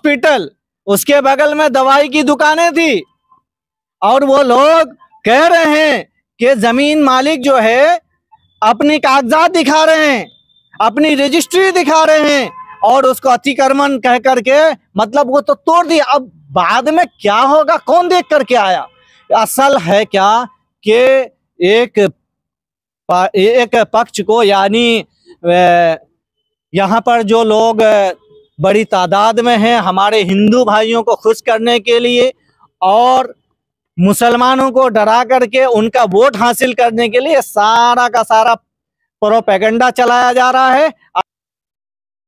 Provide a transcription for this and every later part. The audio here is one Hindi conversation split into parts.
हॉस्पिटल, उसके बगल में दवाई की दुकानें थी, और वो लोग कह रहे हैं कि जमीन मालिक जो है अपनी कागजात दिखा रहे हैं, अपनी रजिस्ट्री दिखा रहे हैं, और उसको अतिक्रमण कह करके मतलब वो तो तोड़ दिया। अब बाद में क्या होगा, कौन देख करके आया? असल है क्या कि एक पक्ष को, यानी यहाँ पर जो लोग बड़ी तादाद में हैं, हमारे हिंदू भाइयों को खुश करने के लिए और मुसलमानों को डरा करके उनका वोट हासिल करने के लिए सारा का सारा प्रोपेगेंडा चलाया जा रहा है।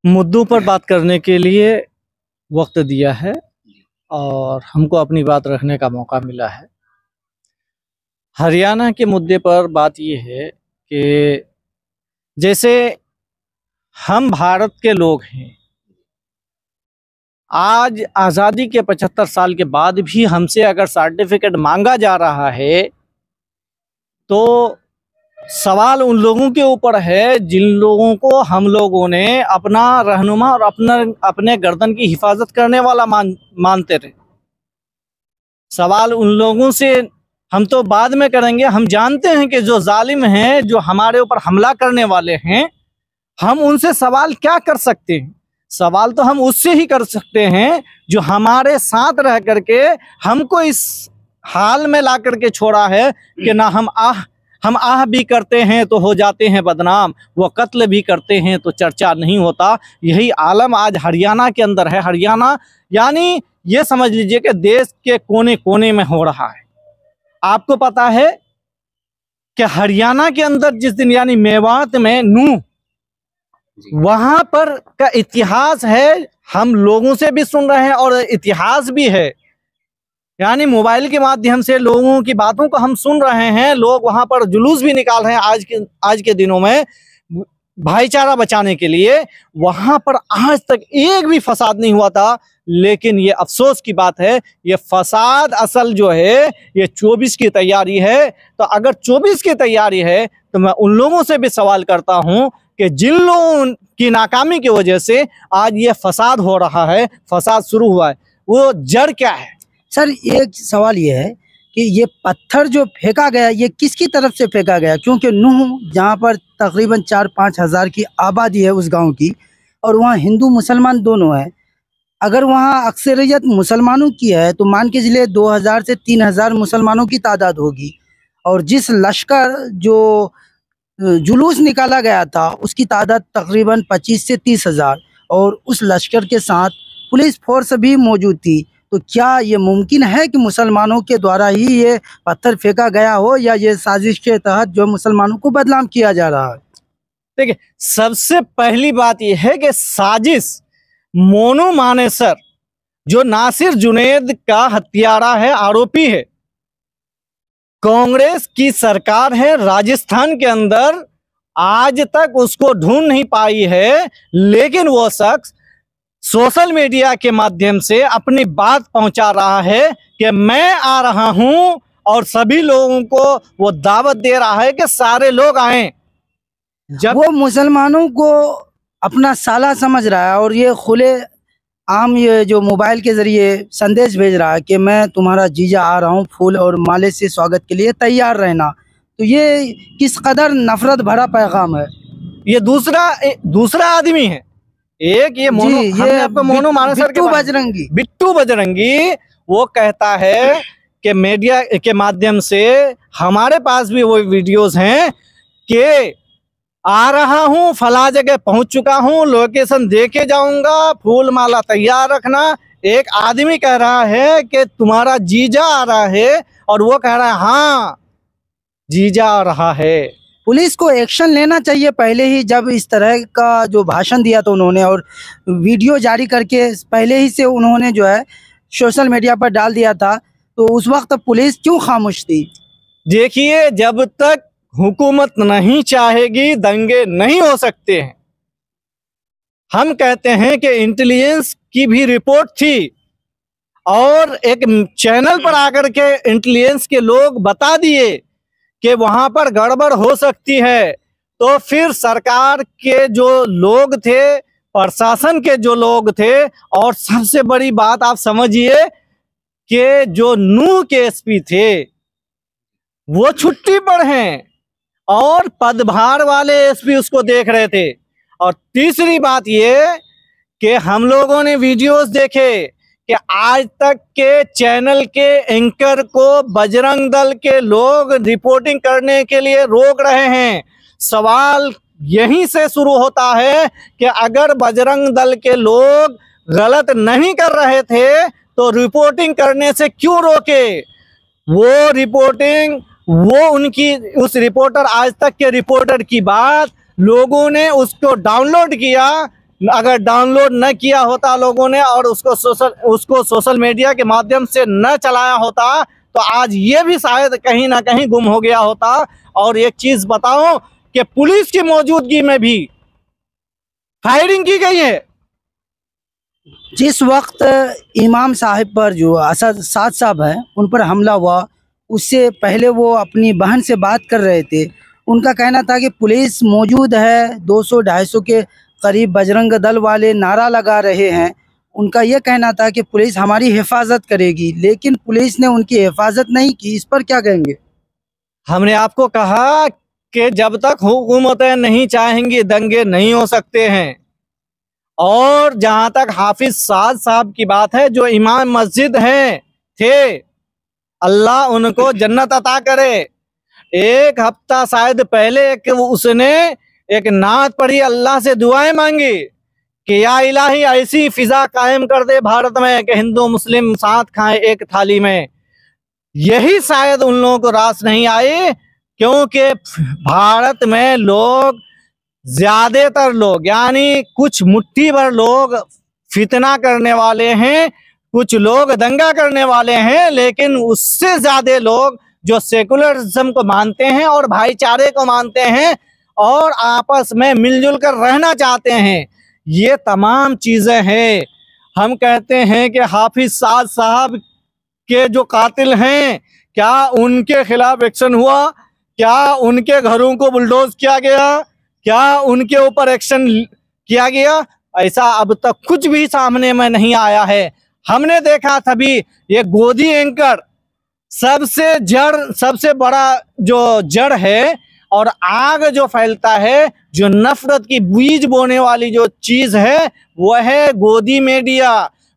मुद्दों पर बात करने के लिए वक्त दिया है और हमको अपनी बात रखने का मौका मिला है। हरियाणा के मुद्दे पर बात यह है कि जैसे हम भारत के लोग हैं, आज आज़ादी के 75 साल के बाद भी हमसे अगर सर्टिफिकेट मांगा जा रहा है तो सवाल उन लोगों के ऊपर है जिन लोगों को हम लोगों ने अपना रहनुमा और अपने गर्दन की हिफाजत करने वाला मानते रहे। सवाल उन लोगों से हम तो बाद में करेंगे। हम जानते हैं कि जो जालिम हैं, जो हमारे ऊपर हमला करने वाले हैं, हम उनसे सवाल क्या कर सकते हैं? सवाल तो हम उससे ही कर सकते हैं जो हमारे साथ रह करके हमको इस हाल में ला करके छोड़ा है कि ना हम आह भी करते हैं तो हो जाते हैं बदनाम, वो कत्ल भी करते हैं तो चर्चा नहीं होता। यही आलम आज हरियाणा के अंदर है। हरियाणा यानी ये समझ लीजिए कि देश के कोने कोने में हो रहा है। आपको पता है कि हरियाणा के अंदर जिस दिन यानी मेवात में नूह, वहां पर का इतिहास है, हम लोगों से भी सुन रहे हैं और इतिहास भी है, यानी मोबाइल के माध्यम से लोगों की बातों को हम सुन रहे हैं। लोग वहां पर जुलूस भी निकाल रहे हैं आज के दिनों में भाईचारा बचाने के लिए। वहां पर आज तक एक भी फसाद नहीं हुआ था, लेकिन ये अफसोस की बात है, ये फसाद असल जो है ये 24 की तैयारी है। तो अगर 24 की तैयारी है तो मैं उन लोगों से भी सवाल करता हूं कि जिन लोगों की नाकामी की वजह से आज ये फसाद हो रहा है, फसाद शुरू हुआ है, वो जड़ क्या है? सर, एक सवाल ये है कि ये पत्थर जो फेंका गया, ये किसकी तरफ से फेंका गया? क्योंकि नूह जहाँ पर तकरीबन 4-5 हज़ार की आबादी है उस गांव की, और वहाँ हिंदू मुसलमान दोनों है। अगर वहाँ अक्सरियत मुसलमानों की है तो मान के चलिए 2000 से 3000 मुसलमानों की तादाद होगी, और जिस लश्कर जो जुलूस निकाला गया था उसकी तादाद तकरीबन 25 से 30 हज़ार, और उस लश्कर के साथ पुलिस फोर्स भी मौजूद थी। तो क्या ये मुमकिन है कि मुसलमानों के द्वारा ही ये पत्थर फेंका गया हो, या ये साजिश के तहत जो मुसलमानों को बदनाम किया जा रहा है? देखिए, सबसे पहली बात यह है कि साजिश मोनू मानेसर जो नासिर जुनैद का हत्यारा है, आरोपी है, कांग्रेस की सरकार है राजस्थान के अंदर, आज तक उसको ढूंढ नहीं पाई है, लेकिन वो शख्स सोशल मीडिया के माध्यम से अपनी बात पहुंचा रहा है कि मैं आ रहा हूं, और सभी लोगों को वो दावत दे रहा है कि सारे लोग आए। जब वो मुसलमानों को अपना साला समझ रहा है और ये खुले आम ये जो मोबाइल के जरिए संदेश भेज रहा है कि मैं तुम्हारा जीजा आ रहा हूँ, फूल और माले से स्वागत के लिए तैयार रहना, तो ये किस कदर नफरत भरा पैगाम है। ये दूसरा आदमी है। एक ये मोनू मानेसर के बिट्टू बजरंगी वो कहता है कि मीडिया के माध्यम से, हमारे पास भी वो वीडियोस हैं कि आ रहा हूं, फला जगह पहुंच चुका हूं, लोकेशन देके जाऊंगा, फूल माला तैयार रखना। एक आदमी कह रहा है कि तुम्हारा जीजा आ रहा है, और वो कह रहा है हाँ जीजा आ रहा है। पुलिस को एक्शन लेना चाहिए पहले ही, जब इस तरह का जो भाषण दिया था उन्होंने और वीडियो जारी करके पहले ही से उन्होंने जो है सोशल मीडिया पर डाल दिया था, तो उस वक्त पुलिस क्यों खामोश थी? देखिए, जब तक हुकूमत नहीं चाहेगी दंगे नहीं हो सकते हैं। हम कहते हैं कि इंटेलिजेंस की भी रिपोर्ट थी, और एक चैनल पर आकर के इंटेलिजेंस के लोग बता दिए कि वहां पर गड़बड़ हो सकती है, तो फिर सरकार के जो लोग थे प्रशासन के जो लोग थे, और सबसे बड़ी बात आप समझिए कि जो नूह के एसपी थे वो छुट्टी पर हैं और पदभार वाले एसपी उसको देख रहे थे। और तीसरी बात ये कि हम लोगों ने वीडियोस देखे कि आज तक के चैनल के एंकर को बजरंग दल के लोग रिपोर्टिंग करने के लिए रोक रहे हैं। सवाल यहीं से शुरू होता है कि अगर बजरंग दल के लोग गलत नहीं कर रहे थे तो रिपोर्टिंग करने से क्यों रोके? वो रिपोर्टिंग, वो उनकी उस रिपोर्टर, आज तक के रिपोर्टर की बात लोगों ने उसको डाउनलोड किया। अगर डाउनलोड न किया होता लोगों ने और उसको सोशल मीडिया के माध्यम से न चलाया होता तो आज ये भी शायद कहीं ना कहीं गुम हो गया होता। और एक चीज बताओ कि पुलिस की मौजूदगी में भी फायरिंग की गई है। जिस वक्त इमाम साहब पर जो असद साद साहब हैं उन पर हमला हुआ, उससे पहले वो अपनी बहन से बात कर रहे थे। उनका कहना था कि पुलिस मौजूद है, 200-250 के करीब बजरंग दल वाले नारा लगा रहे हैं। उनका ये कहना था कि पुलिस हमारी हिफाजत करेगी, लेकिन पुलिस ने उनकी हिफाजत नहीं की। इस पर क्या कहेंगे? हमने आपको कहा कि जब तक हुकूमतें नहीं चाहेंगी दंगे नहीं हो सकते हैं। और जहां तक हाफिज साद साहब की बात है, जो इमाम मस्जिद हैं थे, अल्लाह उनको जन्नत अता करे। एक हफ्ता शायद पहले उसने एक नात पढ़ी, अल्लाह से दुआएं मांगी कि या इलाही ऐसी फिजा कायम कर दे भारत में कि हिंदू मुस्लिम साथ खाएं एक थाली में। यही शायद उन लोगों को रास नहीं आई, क्योंकि भारत में लोग, ज्यादातर लोग यानी कुछ मुट्ठी भर लोग फितना करने वाले हैं, कुछ लोग दंगा करने वाले हैं, लेकिन उससे ज्यादा लोग जो सेकुलरिज्म को मानते हैं और भाईचारे को मानते हैं और आपस में मिलजुल कर रहना चाहते हैं। ये तमाम चीजें हैं। हम कहते हैं कि हाफिज साद साहब के जो कातिल हैं, क्या उनके खिलाफ एक्शन हुआ? क्या उनके घरों को बुलडोज किया गया? क्या उनके ऊपर एक्शन किया गया? ऐसा अब तक कुछ भी सामने में नहीं आया है। हमने देखा तभी ये गोदी एंकर सबसे बड़ा जो जड़ है और आग जो फैलता है, जो नफरत की बीज बोने वाली जो चीज है, वो है गोदी मीडिया।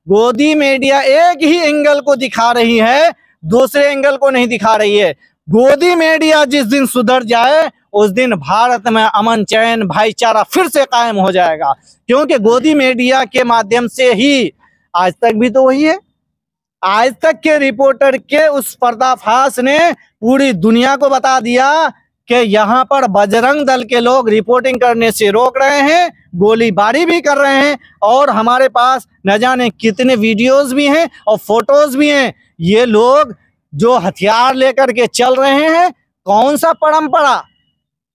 गोदी मीडिया एक ही एंगल को दिखा रही है, दूसरे एंगल को नहीं दिखा रही है। गोदी मीडिया जिस दिन सुधर जाए उस दिन भारत में अमन चैन भाईचारा फिर से कायम हो जाएगा, क्योंकि गोदी मीडिया के माध्यम से ही आज तक भी तो वही है। आज तक के रिपोर्टर के उस पर्दाफाश ने पूरी दुनिया को बता दिया कि यहाँ पर बजरंग दल के लोग रिपोर्टिंग करने से रोक रहे हैं, गोलीबारी भी कर रहे हैं, और हमारे पास न जाने कितने वीडियोस भी हैं और फोटोज भी हैं। ये लोग जो हथियार लेकर के चल रहे हैं, कौन सा परंपरा,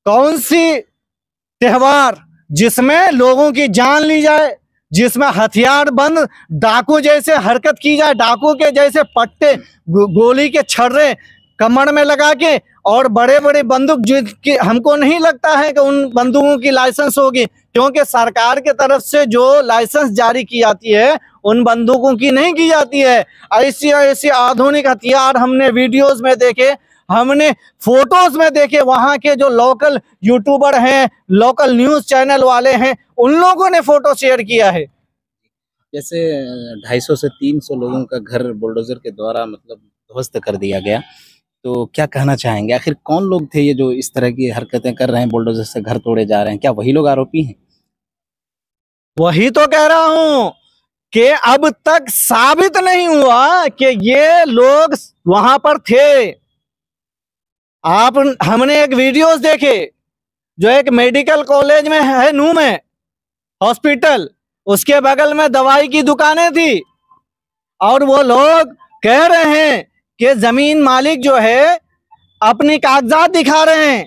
कौन सी त्योहार जिसमें लोगों की जान ली जाए, जिसमें हथियार बंद डाकू जैसे हरकत की जाए, डाकू के जैसे पट्टे गोली के छर्रे कमर में लगा के, और बड़े बड़े बंदूक जिनकी हमको नहीं लगता है कि उन बंदूकों की लाइसेंस होगी, क्योंकि सरकार के तरफ से जो लाइसेंस जारी की जाती है उन बंदूकों की नहीं की जाती है। ऐसी आधुनिक हथियार हमने वीडियोस में देखे, हमने फोटोज में देखे। वहां के जो लोकल यूट्यूबर हैं, लोकल न्यूज चैनल वाले हैं, उन लोगों ने फोटो शेयर किया है। जैसे 250 से 300 लोगों का घर बुलडोजर के द्वारा मतलब ध्वस्त कर दिया गया, तो क्या कहना चाहेंगे? आखिर कौन लोग थे ये जो इस तरह की हरकतें कर रहे हैं, बुलडोजर से घर तोड़े जा रहे हैं? क्या वही लोग आरोपी हैं? वही तो कह रहा हूं कि अब तक साबित नहीं हुआ कि ये लोग वहां पर थे। हमने एक वीडियोस देखे, जो एक मेडिकल कॉलेज में है, नूह में हॉस्पिटल, उसके बगल में दवाई की दुकानें थी, और वो लोग कह रहे हैं कि जमीन मालिक जो है अपनी कागजात दिखा रहे हैं,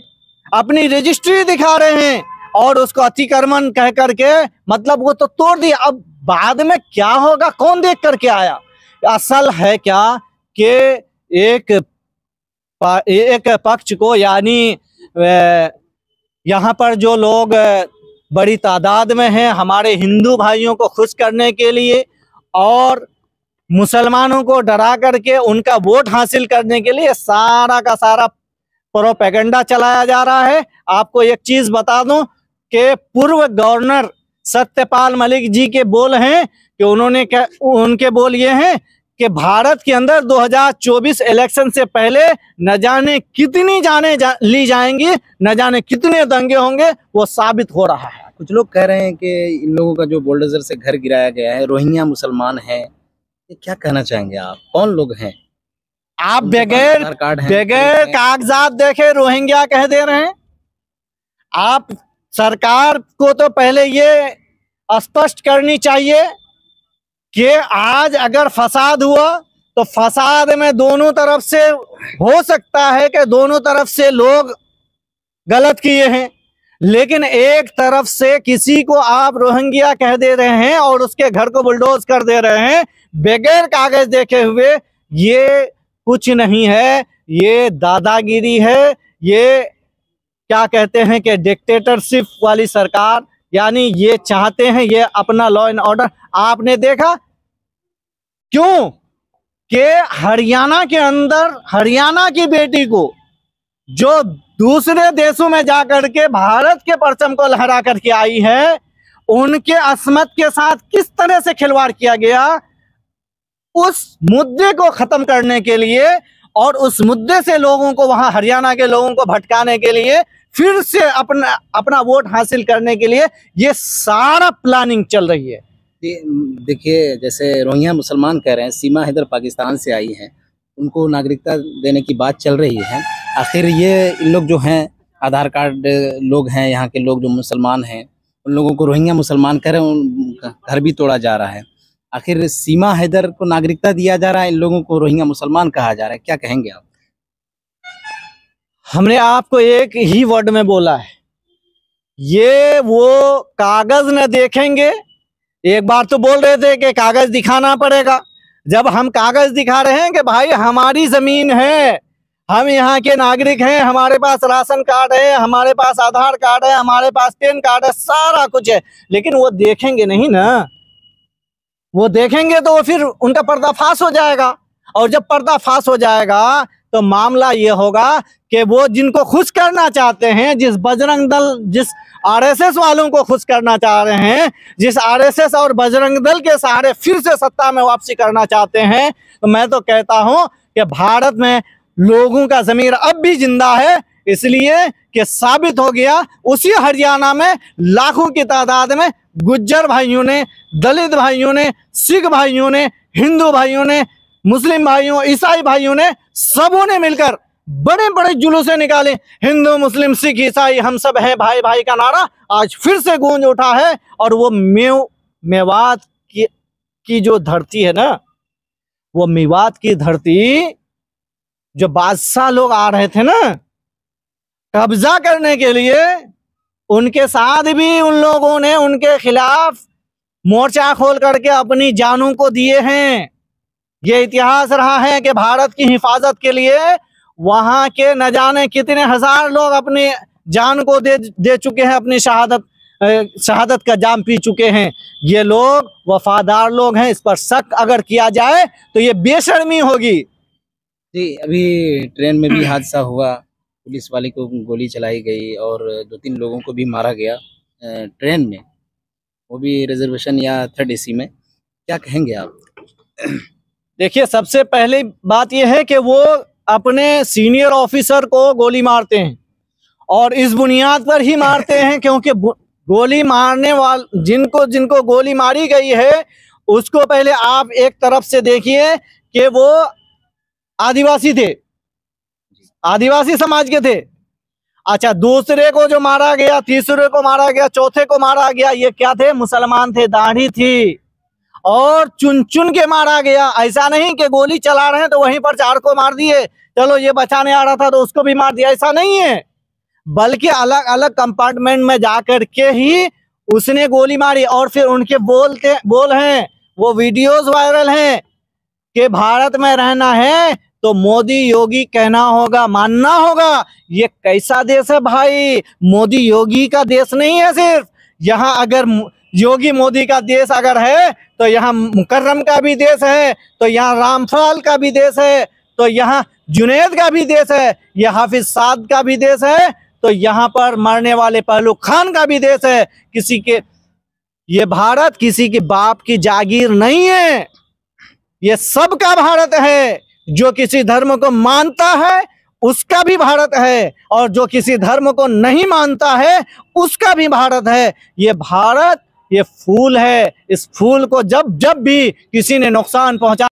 अपनी रजिस्ट्री दिखा रहे हैं, और उसको अतिक्रमण कह करके मतलब वो तो तोड़ दिया। अब बाद में क्या होगा, कौन देख करके आया? असल है क्या कि एक पक्ष को, यानी यहाँ पर जो लोग बड़ी तादाद में हैं हमारे हिंदू भाइयों को खुश करने के लिए और मुसलमानों को डरा करके उनका वोट हासिल करने के लिए सारा का सारा प्रोपेगेंडा चलाया जा रहा है। आपको एक चीज बता दूं कि पूर्व गवर्नर सत्यपाल मलिक जी के बोल हैं कि उनके बोल ये हैं कि भारत के अंदर 2024 इलेक्शन से पहले न जाने कितनी ली जाएंगी, न जाने कितने दंगे होंगे, वो साबित हो रहा है। कुछ लोग कह रहे हैं कि इन लोगों का जो बुलडोजर से घर गिराया गया है रोहिंग्या मुसलमान हैं, ये क्या कहना चाहेंगे आप? कौन लोग हैं? आप उनके पास आधार कार्ड हैं, बगैर कागजात देखे रोहिंग्या कह दे रहे हैं। आप सरकार को तो पहले ये स्पष्ट करनी चाहिए कि आज अगर फसाद हुआ तो फसाद में दोनों तरफ से हो सकता है कि दोनों तरफ से लोग गलत किए हैं, लेकिन एक तरफ से किसी को आप रोहिंग्या कह दे रहे हैं और उसके घर को बुलडोज कर दे रहे हैं बगैर कागज देखे हुए। ये कुछ नहीं है, ये दादागिरी है, ये क्या कहते हैं कि डिक्टेटरशिप वाली सरकार, यानी ये चाहते हैं ये अपना लॉ एंड ऑर्डर। आपने देखा क्यों कि हरियाणा के अंदर हरियाणा की बेटी को जो दूसरे देशों में जाकर के भारत के परचम को लहरा करके आई है, उनके अस्मत के साथ किस तरह से खिलवाड़ किया गया, उस मुद्दे को खत्म करने के लिए और उस मुद्दे से लोगों को, वहां हरियाणा के लोगों को भटकाने के लिए, फिर से अपना वोट हासिल करने के लिए ये सारा प्लानिंग चल रही है। देखिए, जैसे रोहिंग्या मुसलमान कह रहे हैं, सीमा हैदर पाकिस्तान से आई हैं, उनको नागरिकता देने की बात चल रही है। आखिर ये इन लोग जो हैं आधार कार्ड लोग हैं, यहाँ के लोग जो मुसलमान हैं, उन लोगों को रोहिंग्या मुसलमान कह रहे हैं, उनका घर भी तोड़ा जा रहा है। आखिर सीमा हैदर को नागरिकता दिया जा रहा है, इन लोगों को रोहिंग्या मुसलमान कहा जा रहा है, क्या कहेंगे आप? हमने आपको एक ही वर्ड में बोला है, ये वो कागज न देखेंगे। एक बार तो बोल रहे थे कि कागज दिखाना पड़ेगा। जब हम कागज दिखा रहे हैं कि भाई हमारी जमीन है, हम यहाँ के नागरिक हैं, हमारे पास राशन कार्ड है, हमारे पास आधार कार्ड है, हमारे पास पैन कार्ड है, सारा कुछ है, लेकिन वो देखेंगे नहीं ना। वो देखेंगे तो फिर उनका पर्दाफाश हो जाएगा, और जब पर्दाफाश हो जाएगा तो मामला ये होगा कि वो जिनको खुश करना चाहते हैं, जिस बजरंग दल, जिस आरएसएस वालों को खुश करना चाह रहे हैं, जिस आरएसएस और बजरंग दल के सहारे फिर से सत्ता में वापसी करना चाहते हैं, तो मैं तो कहता हूं कि भारत में लोगों का ज़मीर अब भी जिंदा है, इसलिए कि साबित हो गया उसी हरियाणा में लाखों की तादाद में गुज्जर भाइयों ने, दलित भाइयों ने, सिख भाइयों ने, हिंदू भाइयों ने, मुस्लिम भाइयों, ईसाई भाइयों ने, सबों ने मिलकर बड़े बड़े जुलूसे निकाले। हिंदू, मुस्लिम, सिख, ईसाई हम सब हैं भाई भाई का नारा आज फिर से गूंज उठा है। और वो मेवात की जो धरती है ना, वो मेवात की धरती, जो बादशाह लोग आ रहे थे ना कब्जा करने के लिए, उनके साथ भी उन लोगों ने उनके खिलाफ मोर्चा खोल करके अपनी जानों को दिए हैं। ये इतिहास रहा है कि भारत की हिफाजत के लिए वहां के न जाने कितने हजार लोग अपनी जान को दे चुके हैं, अपनी शहादत का जाम पी चुके हैं। ये लोग वफादार लोग हैं, इस पर शक अगर किया जाए तो ये बेशर्मी होगी। जी, अभी ट्रेन में भी हादसा हुआ, पुलिस वाले को गोली चलाई गई और 2-3 लोगों को भी मारा गया ट्रेन में, वो भी रिजर्वेशन या 3rd AC में, क्या कहेंगे आप? देखिए, सबसे पहली बात यह है कि वो अपने सीनियर ऑफिसर को गोली मारते हैं और इस बुनियाद पर ही मारते हैं क्योंकि गोली मारने वाले जिनको गोली मारी गई है उसको पहले आप एक तरफ से देखिए कि वो आदिवासी थे, आदिवासी समाज के थे। अच्छा, दूसरे को जो मारा गया, तीसरे को मारा गया, चौथे को मारा गया, ये क्या थे? मुसलमान थे, दाढ़ी थी, और चुन चुन के मारा गया। ऐसा नहीं कि गोली चला रहे हैं तो वहीं पर 4 को मार दिए, चलो ये बचाने आ रहा था तो उसको भी मार दिया, ऐसा नहीं है। बल्कि अलग अलग कंपार्टमेंट में जाकर के ही उसने गोली मारी। और फिर उनके बोल हैं, वो वीडियोस वायरल हैं कि भारत में रहना है तो मोदी योगी कहना होगा, मानना होगा। ये कैसा देश है भाई? मोदी योगी का देश नहीं है सिर्फ, यहाँ अगर योगी मोदी का देश अगर है तो यहाँ मुकर्रम का भी देश है, तो यहाँ रामफाल का भी देश है, तो यहाँ जुनैद का भी देश है, ये हाफिज साद का भी देश है, तो यहाँ पर मरने वाले पहलू खान का भी देश है। किसी के, ये भारत किसी के बाप की जागीर नहीं है, ये सबका भारत है। जो किसी धर्म को मानता है उसका भी भारत है, और जो किसी धर्म को नहीं मानता है उसका भी भारत है। ये भारत ये फूल है, इस फूल को जब जब भी किसी ने नुकसान पहुंचा